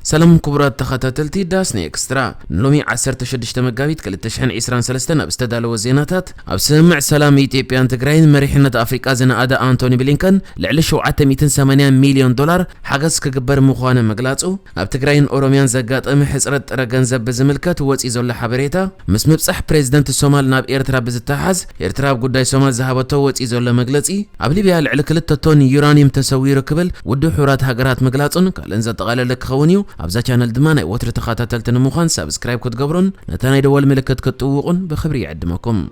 سلام كبرات تخاتلتي داسني اكسترا نلومي 16 مقابيت كالتشحن عسران سلستن ابستدالو وزيناتات ابسمع سلام ايتيبيان تقراين مريحنة افريقيا زنا ادا انتوني بلينكن لعل شوعة 280 مليون دولار حاجز كجبر مخوانا مقلاصو اب تقراين اوروميان زقاط ام حصرت رغنزب بزملكت وصي زول حبريتا مس مبصح بريزيدنت الصومال ناب ايرترا بزتحاز ايرترا بغداي صومال زهبتو وصي زول مغلصي اب ليبيا لعل 2 طن يورانيوم تسوير كبل ودو حورات هاجرات مقلاصون كالنز تقاللك خونيو ابزا channel دمانه وتر تخاتلتن مخان سبسكرايب كتغبرون نتانا يدول ملكت كتوقون بخبري يعدمكم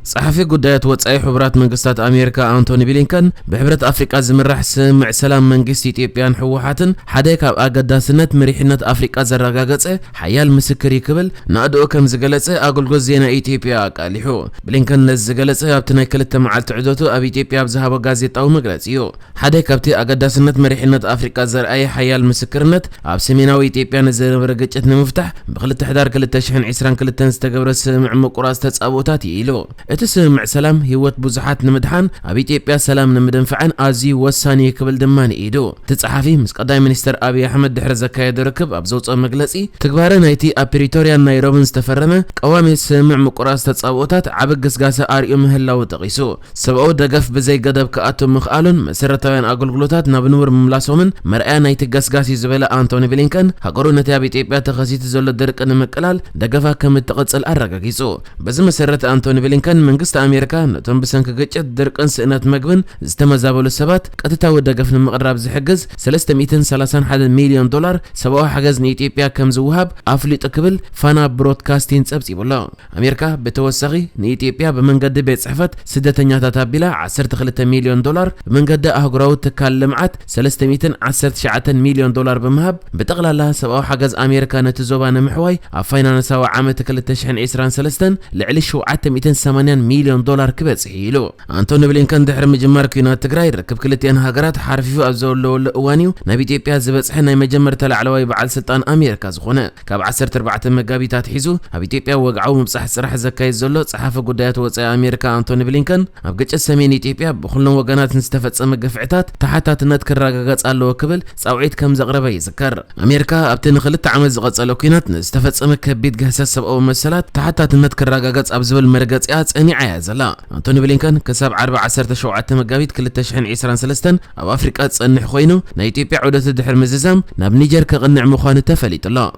صحفي قدايات وصاي حبرات منقستات امريكا انتوني بلينكن بحبرت افريقيا زمرح سمع سلام منقست ايثيوبيان حوحاتن حداك اب اقداسنت مريحنت افريقيا زرغاغصه حيال مسكر يكبل نادو كم زغلصه اغلغو زينا ايثيوبيا قاليحو بلينكن نزغلصه ابتناي كلته معلت عدوتو اب ايثيوبيا بزهبو غازيطاو مغلصيو حداك ابتي اقداسنت مريحنت افريقيا زرأي حيال مسكرنت اب سميناوي ايثيوبيا نزربر قچت نمفتح بخلت حدار كلته شحن 22 استغبر سمع مقراس تصابوتات يلو اتسمع سلام هيوت بزحات نمدحان ابي ايثيوبيا سلام نمدنفعن ازي وساني كبل دمان ايدو تصحفي مس قداي منستر ابي احمد دحر زكايد ركب ابزوص مغلصي تغبار نايتي ابريتوريا نايروبي استفرمه قوامي سمع مقراس تصابوتات عبغسغاسه اريو مهلاو تقيسو سبعو دغف بزي قدب كاتو مخالون مسرتاوين اغلغلوتات نابنور مملاسومن مرئا نايتي غسغاسي زبل انتوني بلينكن هقرو نتي ابي ايثيوبيا تخسيت زول درق نمقلال دغفا كم تقصل ارغاغيسو بزي مسرت انتوني بلينكن منقست امريكا نتم بسنك قچت درقن سئنات مغبن استمزابلو سبات قطتا ودغفن مقرب زحجز 331 مليون دولار سباو حجز نيثيوبيا كم زوهب افليط قبل فانا برودكاستين صبصيبولا امريكا بتوسخي نيثيوبيا بمنقد بيت صحفت سدتنياتا تابيلا 12 مليون دولار بمنقد اهغراو تكال لمعت 319 مليون دولار بمهب بتقلالا سباو حجز امريكا نتزوبان محواي افاينانساو عامه 2023 لعلي شو 280 مليون دولار كبصحيلو انتوني بلينكن دحر مجمر كينات تግራይ ركب كلتين هاجرات حرفيو ابزولو لوانيو نبي ايثيوبيا زبصح ناي مجمر تلعلواي بعل سلطان امريكا زخونه كاب 14 مغابيታት حيزو اب ايثيوبيا وقعو مبصح صراح زكاي زلو صحافه قدايات وصاي امريكا انتوني بلينكن اب قچ سمين ايثيوبيا بخلن وغانات نستفصم غفعታት تحتاتነት كراغاغص አለው ክብል ጻውዒት ከም ዘቅረበ ይዝከር امريكا ابتن خلت عمل زقصلو كينات نستفصم كبيت ገህሰስ ሰብአዊ መሰላት تحتاتነት كراغاغص اب زبل مرغصيا صنيعه زلا انتوني بلينكن كسب 14 مغابيت 2023 اب افريقيا صنح خوينو نا ايثيوبيا عودت دحر مززام ناب نيجر كقنع مخان تفليطلا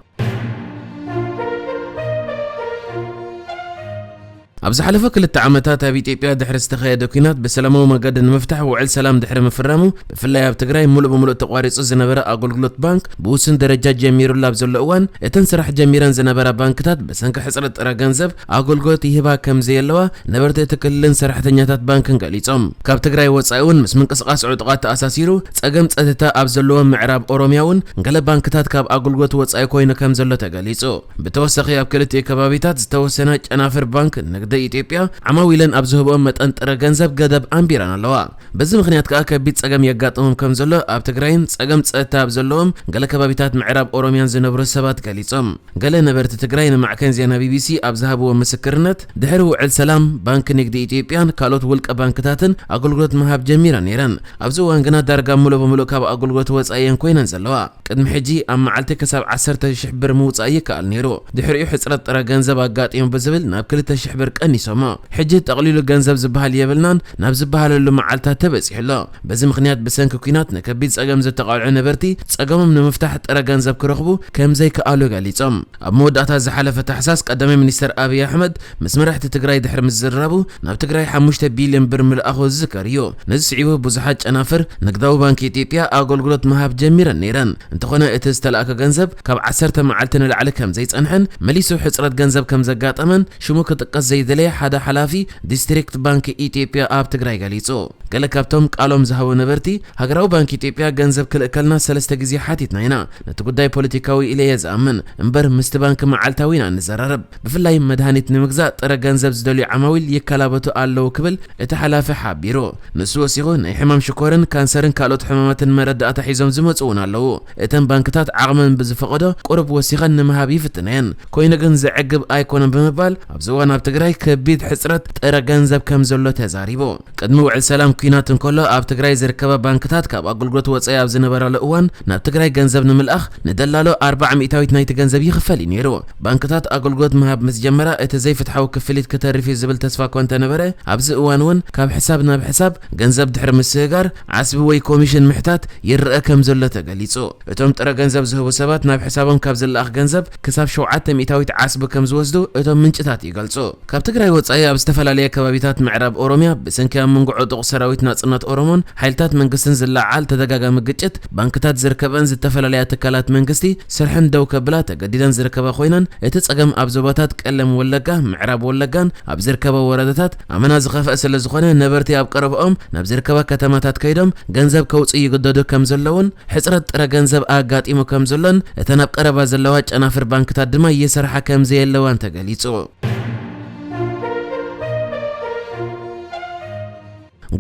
ابز حلفه كلت عامتات ابي ايثيوبيا دحر استخيد كينات بسلامو مقد مفتح وعل سلام دحر مفرمو بفلاي اب تግራይ ሙሉ በሙሉ ተቋሪጹ ዝነበረ አገልግሎት ባንክ በውስን ደረጃ ጀሚሩ ላብ ዘለዋን እተን ስራሕ ጀሚረን ዝነበረ ባንክታት በሰንከ ሕጽረት ጥረ ገንዘብ አገልግሎት ይህባ ከምዘ የለዋ ነበርተ ተከልልን ሰራሕተኛታት ባንክን ገሊጾም ካብ ትግራይ ወጻኢውን ምስ ምንቅስቃስ ዕጡቃት ተኣሳሲሩ ጸገም ጸጥታ ኣብ ዘለዎ ምዕራብ ኦሮሚያውን ገለ ባንክታት ካብ አገልግሎት ወጻኢ ኮይኑ ከም ዘሎ ተገሊጹ በተወሰኺ ኣብ ክልተ ከባቢታት ዝተወሰነ ጨናፍር ባንክ ንግድ ኢትዮጵያ ዓማዊለን ኣብዝህቦም መጠን ጥረ ገንዘብ ገደብ ኣንቢራን ኣለዋ በዚ ምኽንያት ከዓ ከቢድ ጸገም የጋጥሞም ከም ዘሎ ኣብ ትግራይን ጸገም ጸጥታ ኣብ ዘለዎም ገለ ከባቢታት ምዕራብ ኦሮሚያን ዝነብሩ ሰባት ገሊጾም ገለ ነበርቲ ትግራይ ንማዕከን ዜና ቢቢሲ ኣብ ዝሃብዎ ምስክርነት ድሕሪ ውዕል ሰላም ባንክ ንግዲ ኢትዮጵያን ካልኦት ውልቀ ባንክታትን ኣገልግሎት መሃብ ጀሚረን ነይረን ኣብዚ እዋን ግና ዳርጋ ሙሉ በሙሉ ካብ ኣገልግሎት ወጻኢየን ኮይነን ዘለዋ ቅድሚ ሕጂ ኣብ መዓልቲ ክሳብ 10,000 ብር ምውጻእ ይከኣል ነይሩ ድሕሪኡ ሕጽረት ጥረ ገንዘብ ኣጋጢሙ ብዝብል ናብ 2,000 ብር ቀኒሶሞ ሕጂ ተቕሊሉ ገንዘብ ዝበሃል የብልናን ናብ ዝበሃለሉ መዓልታት ተበፂሕሎ በዚ ምኽንያት ብሰንኪ ኩናት ንከቢድ ጸገም ዝተቃልዑ ነበርቲ ጸገሞም ንምፍታሕ ጥረ ገንዘብ ክረኽቡ ከም ዘይከኣሉ ገሊጾም ኣብ መወዳእታ ዝሓለፈ ታሕሳስ ቀዳማይ ሚኒስተር አብይ አሕመድ ምስ መራሕቲ ትግራይ ድሕር ምዝራቡ ናብ ትግራይ 5 ቢልዮን ብር ምልኣኹ ዝዝከር እዩ ነዚ ስዒቡ ብዙሓት ጨናፍር ንግዳዊ ባንኪ ኢትዮጵያ ኣገልግሎት መሃብ ጀሚረን ነይረን እንተኾነ እቲ ዝተላእከ ገንዘብ ካብ 10 መዓልቲ ንላዕሊ ከም ዘይጸንሐን መሊሱ ሕጽረት ገንዘብ ከም ዘጋጠመን ሽሙ ክጥቀስ ዘይደለየ ሓደ ሓላፊ ዲስትሪክት ባንክ ኢትዮጵያ ኣብ ትግራይ ገሊጹ ገለ ካብቶም ቃሎም ዝሃቡ ነበርቲ ሃገራዊ ባንክ ኢትዮጵያ ገንዘብ ክልእከልና 3 ግዜ ሓቲትና ኢና ነቲ ጉዳይ ፖለቲካዊ ኢለ የዝኣምን እምበር ምስቲ ባንክ መዓልታዊና ንዘራረብ ብፍላይ መድሃኒት ንምግዛእ ጥረ ገንዘብ ዝደልዩ ዓማዊል ይከላበቱ ኣለው ክብል እቲ ሓላፊ ሓቢሩ ንሱ ወሲኹ ናይ ሕማም ሽኮርን ካንሰርን ካልኦት ሕማማትን መረዳእታ ሒዞም ዝመፁ እውን ኣለው እተን ባንክታት ዓቕመን ብዝፈቐዶ ቁርብ ወሲኸን ንምሃብ ይፍትነየን ኮይኑ ግን ዘዕግብ ኣይኮነን ብምባል ኣብዚ እዋን ኣብ ትግራይ ትግራይ ከቢድ ሕጽረት ጥረ ገንዘብ ከም ዘሎ ተዛሪቦ ቅድሚ ውዕል ሰላም ኩናት እንከሎ ኣብ ትግራይ ዝርከባ ባንክታት ካብ ኣገልግሎት ወጻኢ ኣብ ዝነበራሉ እዋን ናብ ትግራይ ገንዘብ ንምልኣኽ ንደላሎ 40 ሚእታዊት ናይቲ ገንዘብ ይኽፈል ነይሩ ባንክታት ኣገልግሎት ምሃብ ምስ ጀመራ እቲ ዘይፍትሓዊ ክፍሊት ከተርፊ ዝብል ተስፋ እኳ እንተነበረ ኣብዚ እዋን እውን ካብ ሕሳብ ናብ ሕሳብ ገንዘብ ድሕሪ ምስጋር ዓስቢ ወይ ኮሚሽን ምሕታት ይርአ ከም ዘሎ ተገሊጹ እቶም ጥረ ገንዘብ ዝህቡ ሰባት ናብ ሕሳቦም ካብ ዝለኣኽ ገንዘብ ክሳብ 7 ሚእታዊት ዓስቢ ከም ዝወስዱ እቶም ምንጭታት ይገልጹ ካብ ትግራይ ወጻኢ ኣብ ዝተፈላለየ ከባቢታት ምዕራብ ኦሮሚያ ብሰንኪ ኣብ መንጎ ዕጡቕ ሰራዊት ናጽነት ኦሮሞን ሓይልታት መንግስትን ዝለዓል ተደጋጋሚ ግጭት ባንክታት ዝርከበን ዝተፈላለያ ትካላት መንግስቲ ስርሕን ደው ከብላ ተገዲደን ዝርከባ ኮይነን እቲ ጸገም ኣብ ዞባታት ቀለም ወለጋ ምዕራብ ወለጋን ኣብ ዝርከባ ወረዳታት ኣመና ዝኸፍአ ስለ ዝኾነ ነበርቲ ኣብ ቀረብኦም ናብ ዝርከባ ከተማታት ከይዶም ገንዘብ ከውጽኡ ይግደዱ ከም ዘለውን ሕጽረት ጥረ ገንዘብ ኣጋጢሙ ከም ዘሎን እተን ኣብ ቀረባ ዘለዋ ጨናፍር ባንክታት ድማ እየሰርሓ ከም ዘየለዋን ተገሊጹ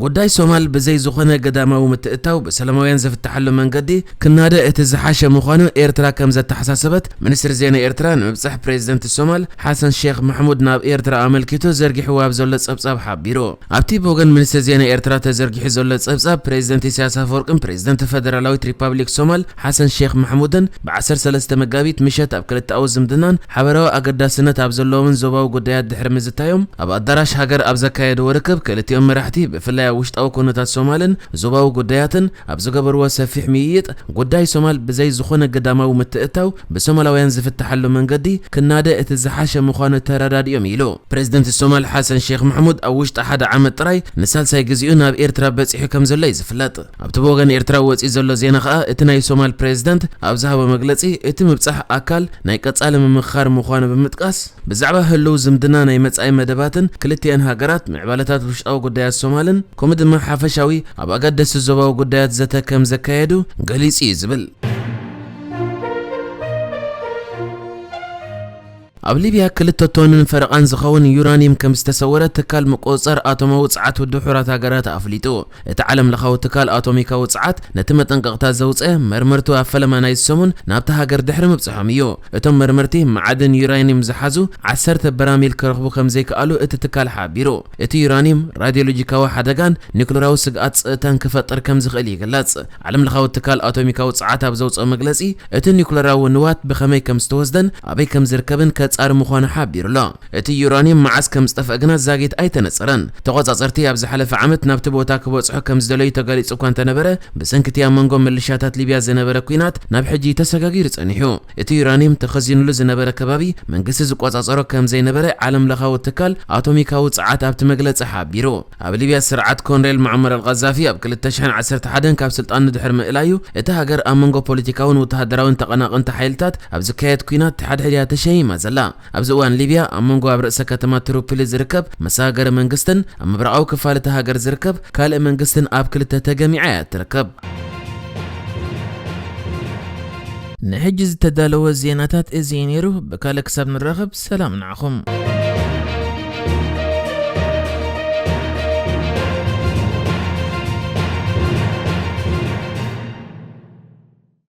ጉዳይ ሶማል በዘይ ዝኾነ ገዳማዊ ምትእታው በሰላማውያን ዘፍትሐሉ መንገዲ ክናደ እቲ ዝሓሸ ምዃኑ ኤርትራ ከም ዘተሓሳሰበት ሚኒስትር ዜና ኤርትራ ንምብጻሕ ፕሬዝደንት ሶማል ሓሰን ሼክ መሕሙድ ናብ ኤርትራ ኣመልኪቱ ዘርጊሕዎ ኣብ ዘሎ ጸብጻብ ሓቢሩ ኣብቲ ብወገን ሚኒስትር ዜና ኤርትራ ተዘርጊሑ ዘሎ ጸብጻብ ፕሬዝደንት ኢሳያስ አፈወርቅን ፕሬዝደንት ፌደራላዊት ሪፐብሊክ ሶማል ሓሰን ሼክ መሕሙድን ብ13 መጋቢት ምሸት ኣብ ክልተኣዊ ዝምድናን ሓበራዊ ኣገዳስነት ኣብ ዘለዎምን ዞባዊ ጉዳያት ድሕሪ ምዝታዮም ኣብ ኣዳራሽ ሃገር ኣብ ዘካየድዎ ርክብ ክልቲኦም መራሕቲ ብፍላይ ውሽጣዊ ኩነታት ሶማልን ዞባዊ ጉዳያትን ኣብ ዝገበርዎ ሰፊሕ ምይይጥ ጉዳይ ሶማል በዘይ ዝኾነ ገዳማዊ ምትእታው ብሶማላውያን ዝፍትሐሉ መንገዲ ክናደ እቲ ዝሓሸ ምዃኑ ተረዳድዮም ኢሉ ፕሬዝደንት ሶማል ሓሰን ሼክ መሕሙድ ኣብ ውሽጢ ሓደ ዓመት ጥራይ ንሳልሳይ ግዚኡ ናብ ኤርትራ በፂሑ ከም ዘሎ ይዝፍለጥ ኣብቲ ወገን ኤርትራ ወፂ ዘሎ ዜና ኸኣ እቲ ናይ ሶማል ፕሬዝደንት ኣብ ዝሃቦ መግለጺ እቲ ምብጻሕ ኣካል ናይ ቀጻሊ ምምኻር ምዃኑ ብምጥቃስ ብዛዕባ ህልው ዝምድና ናይ መጻኢ መደባትን ክልቲአን ሃገራት ምዕባለታት ውሽጣዊ ጉዳያት ሶማልን ከምኡ ድማ ሓፈሻዊ ኣብ ኣገደስቲ ዞባዊ ጉዳያት ዘተ ከም ዘካየዱ ገሊጹ ዝብል ኣብ ሊብያ ክልተ ቶንን ፈረቓን ዝኸውን ዩራኒየም ከም ዝተሰወረ ትካል መቆጸር ኣቶማዊ ጸዓት ውድብ ሃገራት ኣፍሊጡ እቲ ዓለም ለኻዊ ትካል ኣቶሚካዊ ጸዓት ነቲ መጠንቀቕታ ዘውፅአ መርመርቱ ኣብ ፈለማ ናይ ሰሙን ናብቲ ሃገር ድሕሪ ምብጽሖም እዩ እቶም መርመርቲ መዓድን ዩራኒየም ዝሓዙ 10 በራሚል ክረኽቡ ከም ዘይከኣሉ እቲ ትካል ሓቢሩ እቲ ዩራኒየም ራድዮሎጂካዊ ሓደጋን ኒኩሌራዊ ስግኣት ጽእታን ክፈጥር ከም ዝኽእል ይግለጽ ዓለም ለኻዊ ትካል ኣቶሚካዊ ጸዓት ኣብ ዘውፅኦ መግለጺ እቲ ኒኩሌራዊ ንዋት ብኸመይ ከም ዝተወስደን ኣበይ ከም ዝርከብን ጻር ምዃኑ ሓቢሩሎ እቲ ዩራኒየም መዓዝ ከም ዝጠፍአ ግና ዛጊት ኣይተነጸረን ተቆጻጸርቲ ኣብ ዝሓለፈ ዓመት ናብቲ ቦታ ክበጽሑ ከም ዝደለዩ ተገሊጹ እኳ እንተነበረ ብሰንኪቲ ኣብ መንጎ ሚሊሻታት ሊብያ ዝነበረ ኩናት ናብ ሕጂ ተሰጋጊሩ ጸኒሑ እቲ ዩራኒየም ተኸዚኑሉ ዝነበረ ከባቢ መንግስቲ ዝቆጻጸሮ ከም ዘይነበረ ዓለም ለኻዊ ትካል ኣቶሚካዊ ጸዓት ኣብቲ መግለጺ ሓቢሩ ኣብ ሊብያ ስርዓት ኮሎኔል ሙዓመር አልቀዛፊ ኣብ 2011 ካብ ስልጣን ድሕሪ ምእላዩ እቲ ሃገር ኣብ መንጎ ፖለቲካውን ወተሃደራውን ተቐናቐንቲ ሓይልታት ኣብ ዝካየድ ኩናት ሓድሕድያ ተሸይማ ዘላ ኣብዚ እዋን ሊብያ ኣብ መንጎ ኣብ ርእሰ ከተማ ትሪፖሊ ዝርከብ መሰጋገሪ መንግስትን ኣብ ምብራቃዊ ክፋል እቲ ሃገር ዝርከብ ካልእ መንግስትን ኣብ ክልተ ተገሚዓ እያ ትርከብ ንሕጂ ዝተዳለወ ዜናታት እዚ ነይሩ ብካልእ ክሳብ ንራኸብ ሰላም ንዓኹም